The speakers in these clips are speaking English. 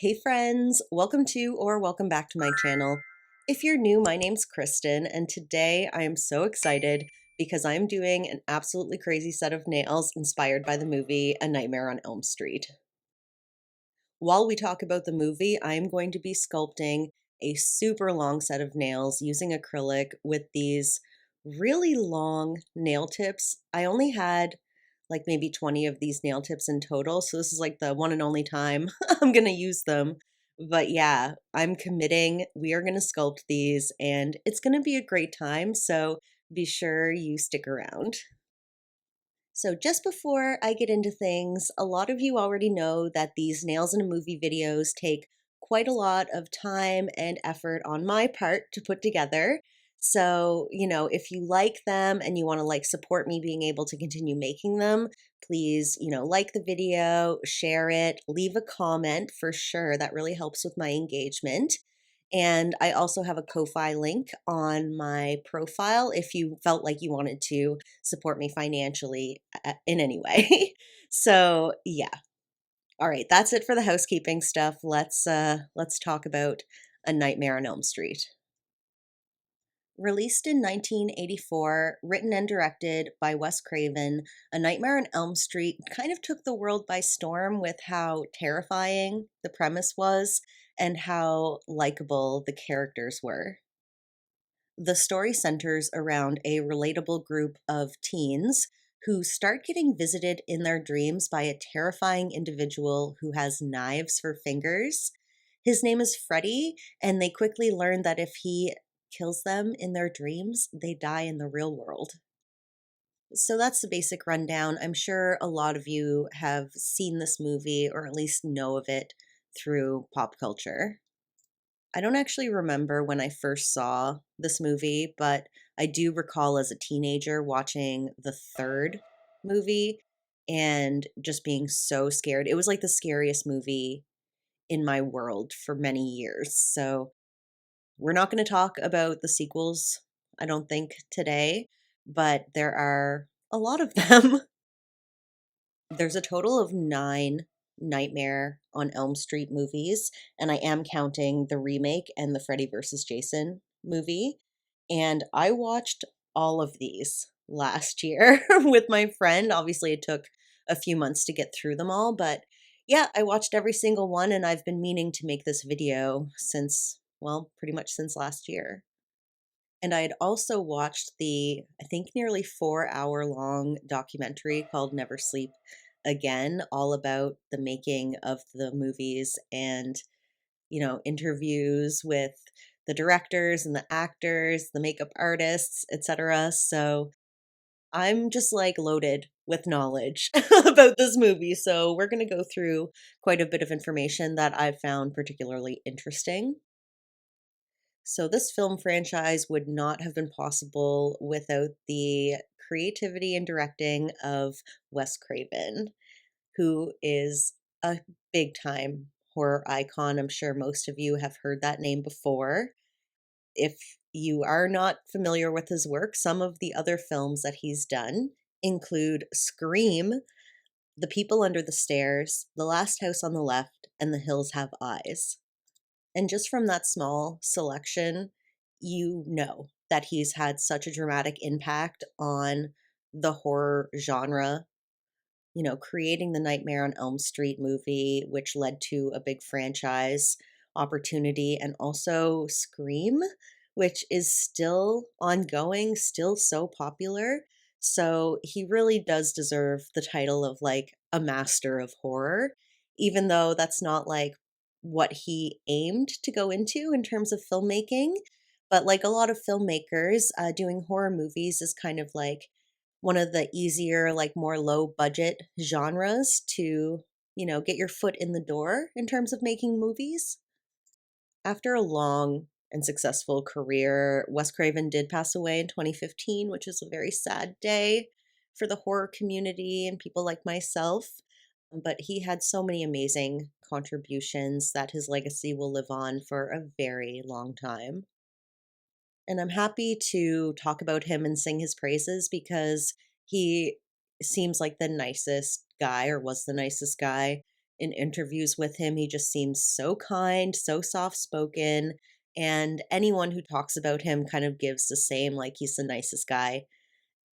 Hey friends, welcome to or welcome back to my channel. If you're new, my name's Kristen, and today I am so excited because I'm doing an absolutely crazy set of nails inspired by the movie A Nightmare on Elm Street. While we talk about the movie, I am going to be sculpting a super long set of nails using acrylic with these really long nail tips. I only had like maybe 20 of these nail tips in total, so this is like the one and only time I'm going to use them. But yeah, I'm committing. We are going to sculpt these and it's going to be a great time, so be sure you stick around. So just before I get into things, a lot of you already know that these nails in a movie videos take quite a lot of time and effort on my part to put together. So, if you like them and you want to support me being able to continue making them, please, like the video, share it, leave a comment for sure. That really helps with my engagement. And I also have a Ko-Fi link on my profile if you felt like you wanted to support me financially in any way. So yeah. All right, that's it for the housekeeping stuff. Let's talk about A Nightmare on Elm Street. Released in 1984, written and directed by Wes Craven, A Nightmare on Elm Street kind of took the world by storm with how terrifying the premise was and how likable the characters were. The story centers around a relatable group of teens who start getting visited in their dreams by a terrifying individual who has knives for fingers. His name is Freddy, and they quickly learn that if he kills them in their dreams, they die in the real world. So that's the basic rundown. I'm sure a lot of you have seen this movie or at least know of it through pop culture. I don't actually remember when I first saw this movie, but I do recall as a teenager watching the third movie and just being so scared. It was like the scariest movie in my world for many years. So we're not going to talk about the sequels, I don't think, today, but there are a lot of them. There's a total of 9 Nightmare on Elm Street movies, and I am counting the remake and the Freddy vs. Jason movie. And I watched all of these last year with my friend. Obviously, it took a few months to get through them all, but yeah, I watched every single one, and I've been meaning to make this video since, well, pretty much since last year. And I had also watched the, I think, nearly 4-hour long documentary called Never Sleep Again, all about the making of the movies and, interviews with the directors and the actors, the makeup artists, etc. So I'm just like loaded with knowledge about this movie. So we're going to go through quite a bit of information that I've found particularly interesting. So, this film franchise would not have been possible without the creativity and directing of Wes Craven, who is a big time horror icon. I'm sure most of you have heard that name before. If you are not familiar with his work, some of the other films that he's done include Scream, The People Under the Stairs, The Last House on the Left, and The Hills Have Eyes. And just from that small selection, you know that he's had such a dramatic impact on the horror genre, creating the Nightmare on Elm Street movie, which led to a big franchise opportunity, and also Scream, which is still ongoing, still so popular. So he really does deserve the title of like a master of horror, even though that's not like what he aimed to go into in terms of filmmaking. But like a lot of filmmakers, doing horror movies is kind of like one of the easier, like more low budget genres to, get your foot in the door in terms of making movies. After a long and successful career, Wes Craven did pass away in 2015, which is a very sad day for the horror community and people like myself. But he had so many amazing contributions that his legacy will live on for a very long time. And I'm happy to talk about him and sing his praises because he seems like the nicest guy, or was the nicest guy. in interviews with him, he just seems so kind, so soft spoken. And anyone who talks about him kind of gives the same, like, he's the nicest guy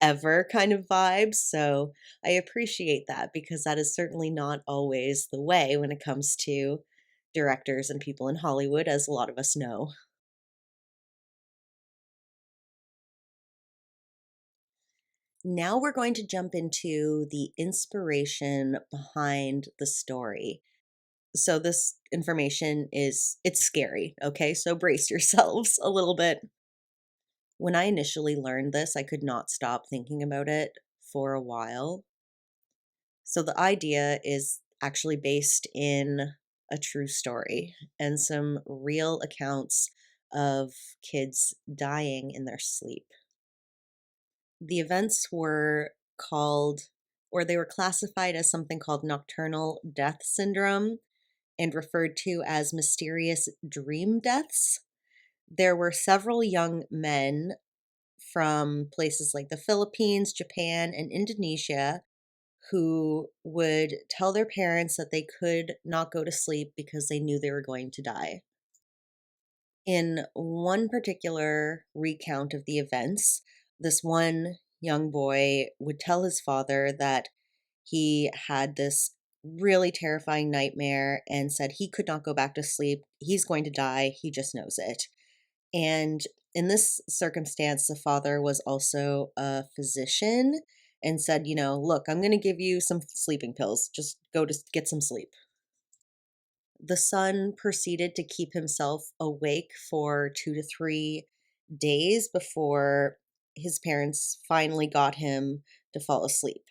ever kind of vibes. So I appreciate that because that is certainly not always the way when it comes to directors and people in Hollywood, as a lot of us know. Now we're going to jump into the inspiration behind the story. So this information is it's scary, okay? So brace yourselves a little bit. When I initially learned this, I could not stop thinking about it for a while. So the idea is actually based in a true story and some real accounts of kids dying in their sleep. The events were called, or they were classified as something called nocturnal death syndrome and referred to as mysterious dream deaths. There were several young men from places like the Philippines, Japan, and Indonesia who would tell their parents that they could not go to sleep because they knew they were going to die. In one particular recount of the events, this one young boy would tell his father that he had this really terrifying nightmare and said he could not go back to sleep. He's going to die. He just knows it. And in this circumstance, the father was also a physician and said, look, I'm going to give you some sleeping pills. Just go to get some sleep. The son proceeded to keep himself awake for 2 to 3 days before his parents finally got him to fall asleep.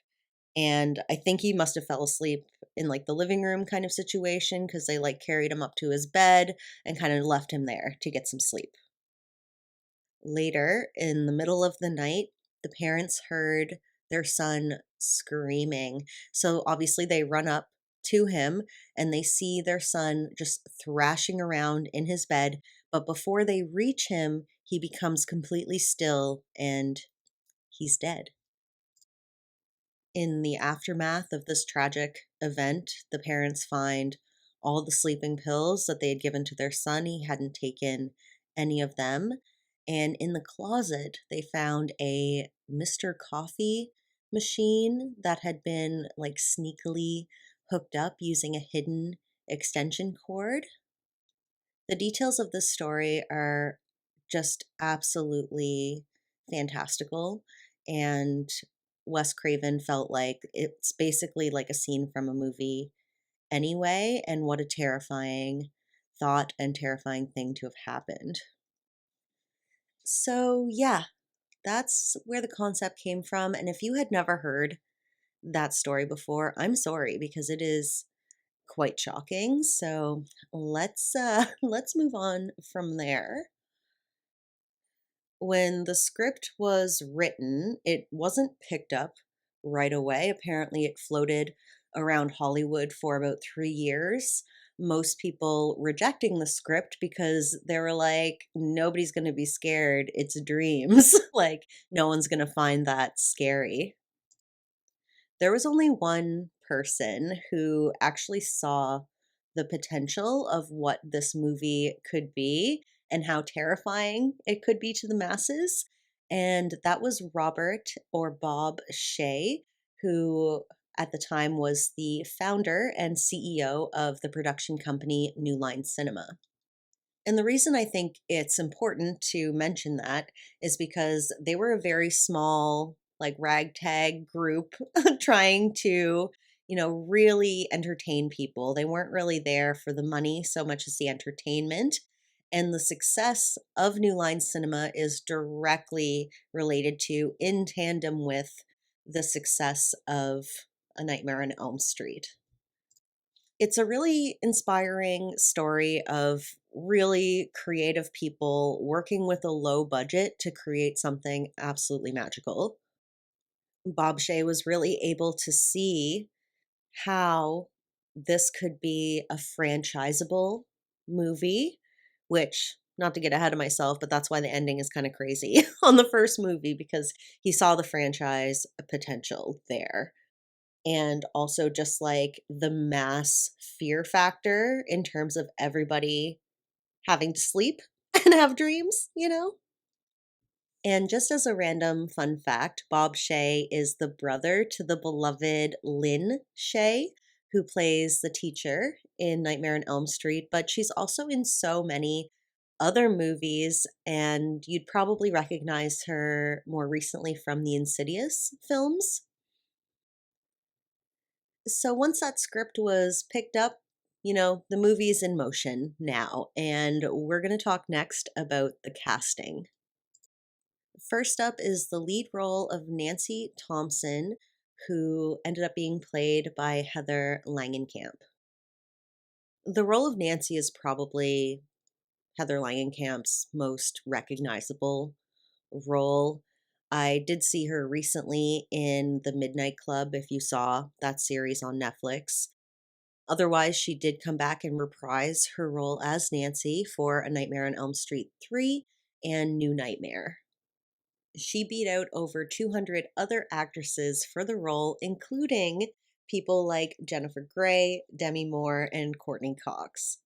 And I think he must have fell asleep in like the living room kind of situation because they like carried him up to his bed and kind of left him there to get some sleep. Later, in the middle of the night, the parents heard their son screaming. So obviously, they run up to him and they see their son just thrashing around in his bed. But before they reach him, he becomes completely still and he's dead. In the aftermath of this tragic event, the parents find all the sleeping pills that they had given to their son. He hadn't taken any of them. And in the closet, they found a Mr. Coffee machine that had been like sneakily hooked up using a hidden extension cord. The details of this story are just absolutely fantastical. And Wes Craven felt like it's basically like a scene from a movie anyway. And what a terrifying thought and terrifying thing to have happened. So, yeah, that's where the concept came from. And if you had never heard that story before, I'm sorry because it is quite shocking. So let's move on from there. When the script was written, it wasn't picked up right away. Apparently, it floated around Hollywood for about 3 years. Most people rejecting the script because they were like, nobody's going to be scared. It's dreams. Like, no one's going to find that scary. There was only one person who actually saw the potential of what this movie could be and how terrifying it could be to the masses. And that was Robert or Bob Shea, who at the time was the founder and CEO of the production company New Line Cinema. And the reason I think it's important to mention that is because they were a very small, like ragtag group trying to, really entertain people. They weren't really there for the money so much as the entertainment. And the success of New Line Cinema is directly related to, in tandem with, the success of A Nightmare on Elm Street. It's a really inspiring story of really creative people working with a low budget to create something absolutely magical. Bob Shea was really able to see how this could be a franchisable movie, which, not to get ahead of myself, but that's why the ending is kind of crazy on the first movie because he saw the franchise potential there. and also just like the mass fear factor in terms of everybody having to sleep and have dreams, you know? And just as a random fun fact, Bob Shay is the brother to the beloved Lynn Shay, who plays the teacher in Nightmare on Elm Street, but she's also in so many other movies, and you'd probably recognize her more recently from the Insidious films. So once that script was picked up, the movie's in motion now, and we're going to talk next about the casting. First up is the lead role of Nancy Thompson, who ended up being played by Heather Langenkamp. The role of Nancy is probably Heather Langenkamp's most recognizable role. I did see her recently in The Midnight Club, if you saw that series on Netflix. Otherwise, she did come back and reprise her role as Nancy for A Nightmare on Elm Street 3 and New Nightmare. She beat out over 200 other actresses for the role, including people like Jennifer Grey, Demi Moore, and Courtney Cox.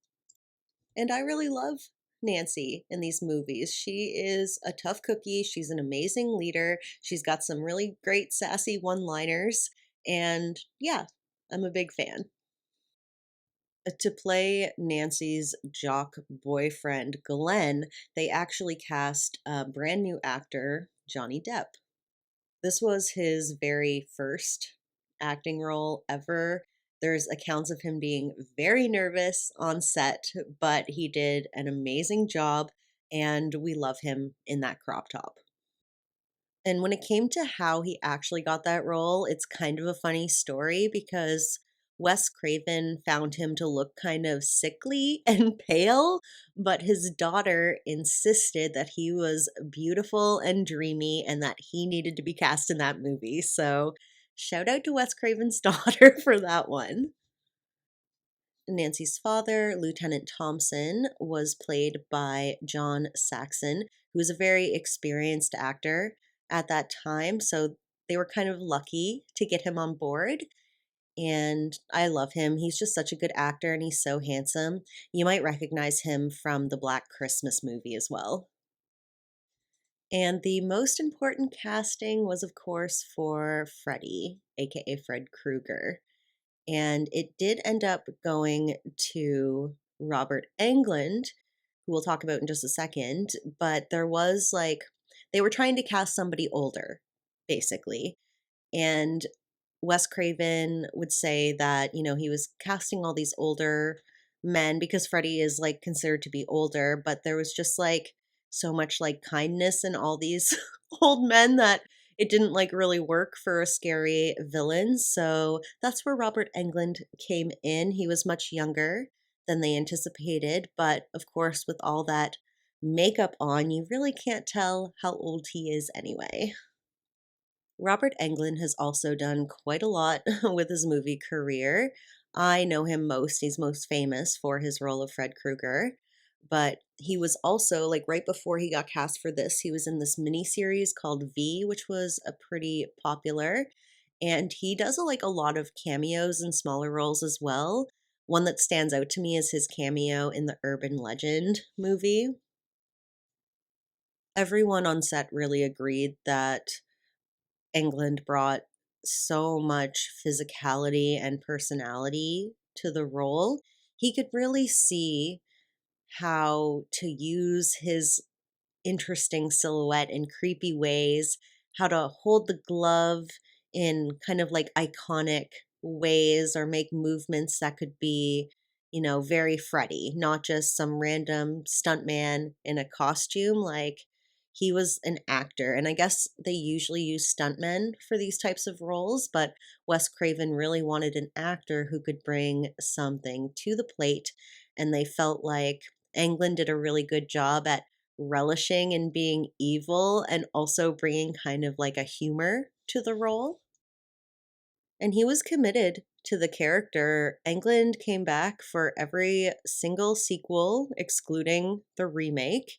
And I really love Nancy in these movies. She is a tough cookie. She's an amazing leader. She's got some really great sassy one-liners. And yeah, I'm a big fan. To play Nancy's jock boyfriend, Glenn, they actually cast a brand new actor, Johnny Depp. This was his very first acting role ever. There's accounts of him being very nervous on set, but he did an amazing job, and we love him in that crop top. And when it came to how he actually got that role, it's kind of a funny story because Wes Craven found him to look kind of sickly and pale, but his daughter insisted that he was beautiful and dreamy and that he needed to be cast in that movie. So, shout out to Wes Craven's daughter for that one. Nancy's father, Lieutenant Thompson, was played by John Saxon, who was a very experienced actor at that time. So they were kind of lucky to get him on board. And I love him. He's just such a good actor and he's so handsome. You might recognize him from the Black Christmas movie as well. And the most important casting was, of course, for Freddy, aka Fred Krueger. And it did end up going to Robert Englund, who we'll talk about in just a second. But there was they were trying to cast somebody older, basically. And Wes Craven would say that, he was casting all these older men because Freddy is considered to be older, but there was just so much kindness in all these old men that it didn't really work for a scary villain. So that's where Robert Englund came in. He was much younger than they anticipated, but of course, with all that makeup on, you really can't tell how old he is anyway. Robert Englund has also done quite a lot with his movie career. I know him most, he's most famous for his role of Fred Krueger, but he was also, right before he got cast for this, he was in this miniseries called V, which was a pretty popular, and he does a lot of cameos and smaller roles as well. One that stands out to me is his cameo in the Urban Legend movie. Everyone on set really agreed that Englund brought so much physicality and personality to the role. He could really see how to use his interesting silhouette in creepy ways, how to hold the glove in kind of iconic ways or make movements that could be, very Freddy, not just some random stuntman in a costume. He was an actor, and I guess they usually use stuntmen for these types of roles, but Wes Craven really wanted an actor who could bring something to the plate, and they felt like Englund did a really good job at relishing in being evil and also bringing kind of a humor to the role. And he was committed to the character. Englund came back for every single sequel, excluding the remake.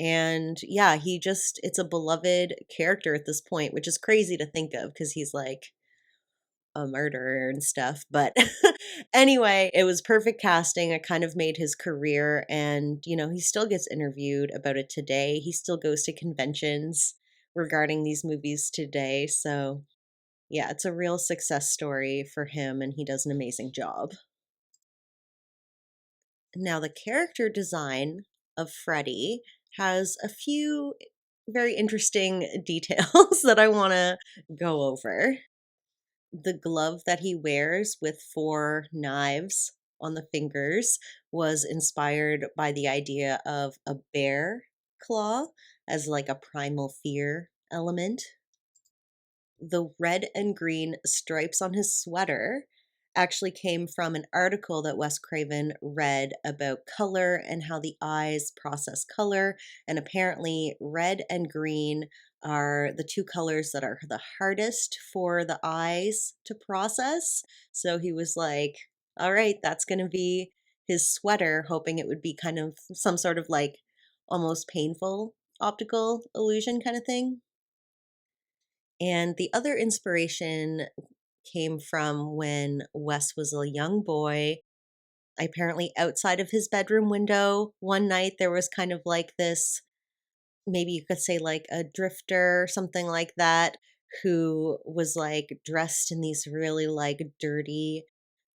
And yeah, it's a beloved character at this point, which is crazy to think of because he's a murderer and stuff. But anyway, it was perfect casting. It kind of made his career. And, he still gets interviewed about it today. He still goes to conventions regarding these movies today. So, yeah, it's a real success story for him, and he does an amazing job. Now, the character design of Freddy has a few very interesting details that I want to go over. The glove that he wears with 4 knives on the fingers was inspired by the idea of a bear claw as like a primal fear element. The red and green stripes on his sweater actually came from an article that Wes Craven read about color and how the eyes process color. And apparently, red and green are the 2 colors that are the hardest for the eyes to process. So he was like, all right, that's going to be his sweater, hoping it would be kind of some sort of like almost painful optical illusion kind of thing. And the other inspiration came from when Wes was a young boy. Apparently, outside of his bedroom window, one night there was kind of like this, maybe you could say like a drifter, something like that, who was like dressed in these really like dirty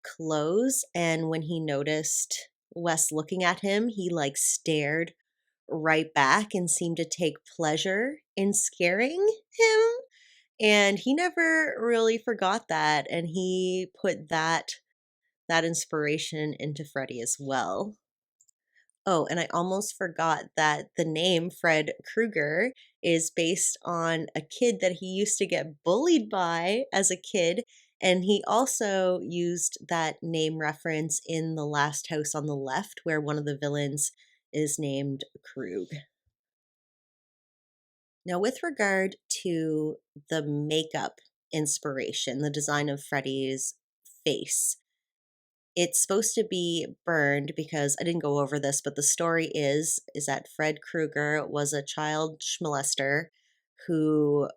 clothes. And when he noticed Wes looking at him, he like stared right back and seemed to take pleasure in scaring him. And he never really forgot that, and he put that inspiration into Freddy as well. Oh, and I almost forgot that the name Fred Krueger is based on a kid that he used to get bullied by as a kid, and he also used that name reference in The Last House on the Left, where one of the villains is named Krug. Now, with regard to the makeup inspiration, the design of Freddy's face, it's supposed to be burned because I didn't go over this, but the story is that Fred Krueger was a child molester who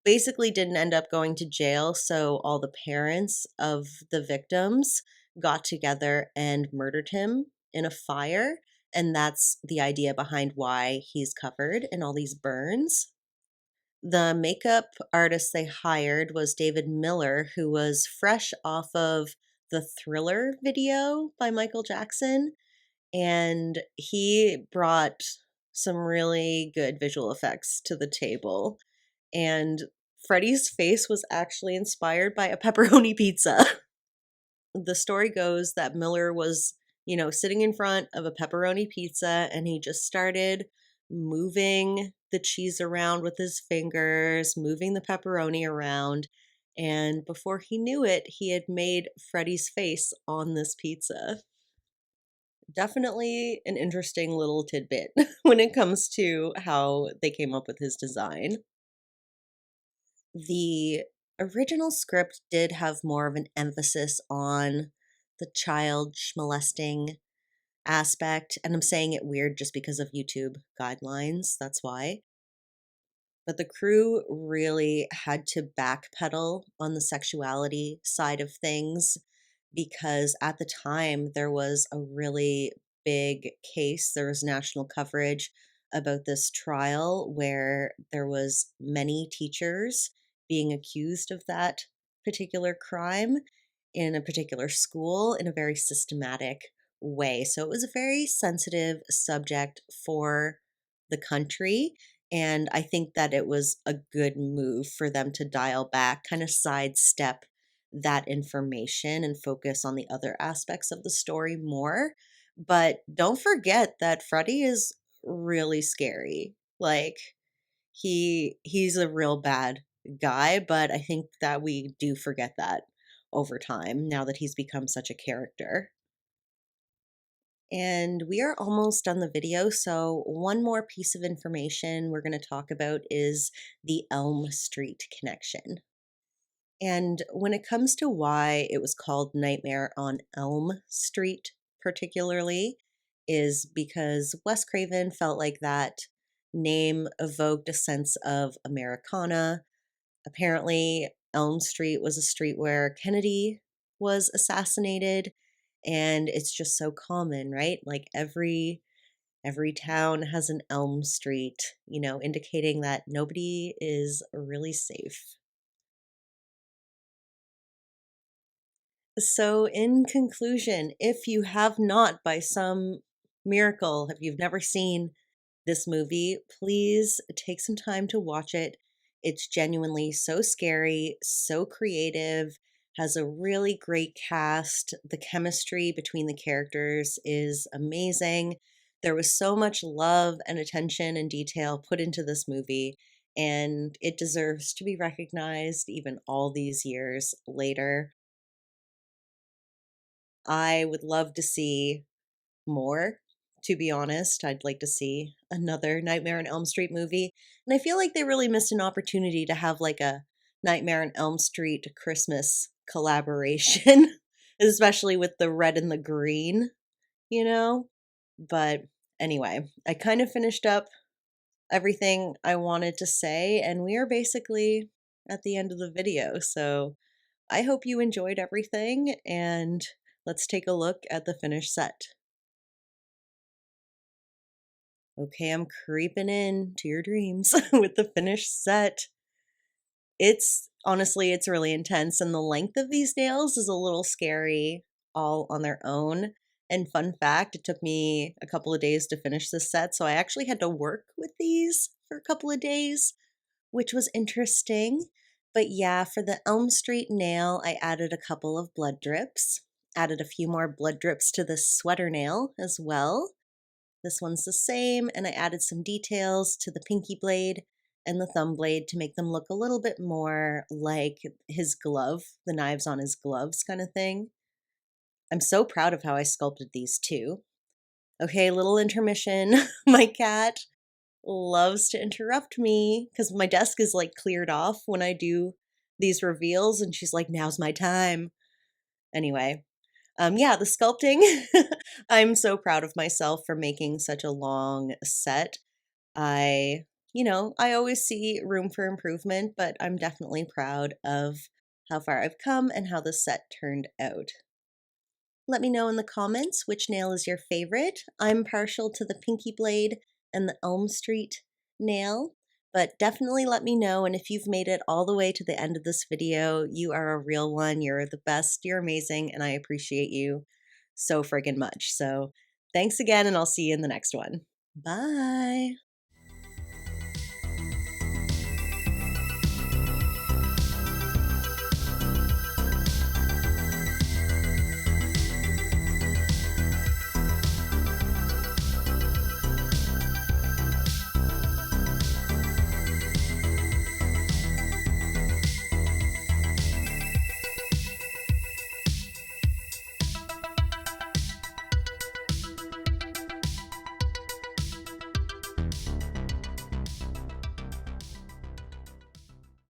basically didn't end up going to jail, so all the parents of the victims got together and murdered him in a fire, and that's the idea behind why he's covered in all these burns. The makeup artist they hired was David Miller, who was fresh off of the Thriller video by Michael Jackson. And he brought some really good visual effects to the table. And Freddy's face was actually inspired by a pepperoni pizza. The story goes that Miller was, sitting in front of a pepperoni pizza, and he just started moving the cheese around with his fingers, moving the pepperoni around. And before he knew it, he had made Freddy's face on this pizza. Definitely an interesting little tidbit when it comes to how they came up with his design. The original script did have more of an emphasis on the child molesting aspect, and I'm saying it weird just because of YouTube guidelines, that's why. But the crew really had to backpedal on the sexuality side of things because at the time there was a really big case. There was national coverage about this trial where there was many teachers being accused of that particular crime in a particular school in a very systematic way. So it was a very sensitive subject for the country. And I think that it was a good move for them to dial back, kind of sidestep that information and focus on the other aspects of the story more. But don't forget that Freddy is really scary. Like he's a real bad guy, but I think that we do forget that over time now that he's become such a character. And we are almost done the video, so one more piece of information we're going to talk about is the Elm Street Connection. And when it comes to why it was called Nightmare on Elm Street, particularly, is because Wes Craven felt like that name evoked a sense of Americana. Apparently, Elm Street was a street where Kennedy was assassinated, and it's just so common, right? Like every town has an Elm Street, indicating that nobody is really safe. So, in conclusion, if you have not, by some miracle, if you've never seen this movie, please take some time to watch it. It's genuinely so scary, so creative, has a really great cast. The chemistry between the characters is amazing. There was so much love and attention and detail put into this movie, and it deserves to be recognized even all these years later. I would love to see more, to be honest. I'd like to see another Nightmare on Elm Street movie. And I feel like they really missed an opportunity to have like a Nightmare on Elm Street Christmas collaboration, especially with the red and the green, you know? But anyway, I kind of finished up everything I wanted to say, and we are basically at the end of the video. So I hope you enjoyed everything, and let's take a look at the finished set. Okay, I'm creeping in to your dreams with the finished set. It's honestly, it's really intense, and the length of these nails is a little scary all on their own. And fun fact, it took me a couple of days to finish this set, so I actually had to work with these for a couple of days, which was interesting. But yeah, for the Elm Street nail, I added a couple of blood drips, added a few more blood drips to the sweater nail as well. This one's the same, and I added some details to the pinky blade and the thumb blade to make them look a little bit more like his glove, the knives on his gloves kind of thing. I'm so proud of how I sculpted these too. Okay, little intermission. My cat loves to interrupt me because my desk is like cleared off when I do these reveals, and she's like, now's my time. Anyway, yeah, the sculpting. I'm so proud of myself for making such a long set. I always see room for improvement, but I'm definitely proud of how far I've come and how the set turned out. Let me know in the comments which nail is your favorite. I'm partial to the pinky blade and the Elm Street nail, but definitely let me know. And if you've made it all the way to the end of this video, you are a real one. You're the best. You're amazing. And I appreciate you so friggin' much. So thanks again, and I'll see you in the next one. Bye.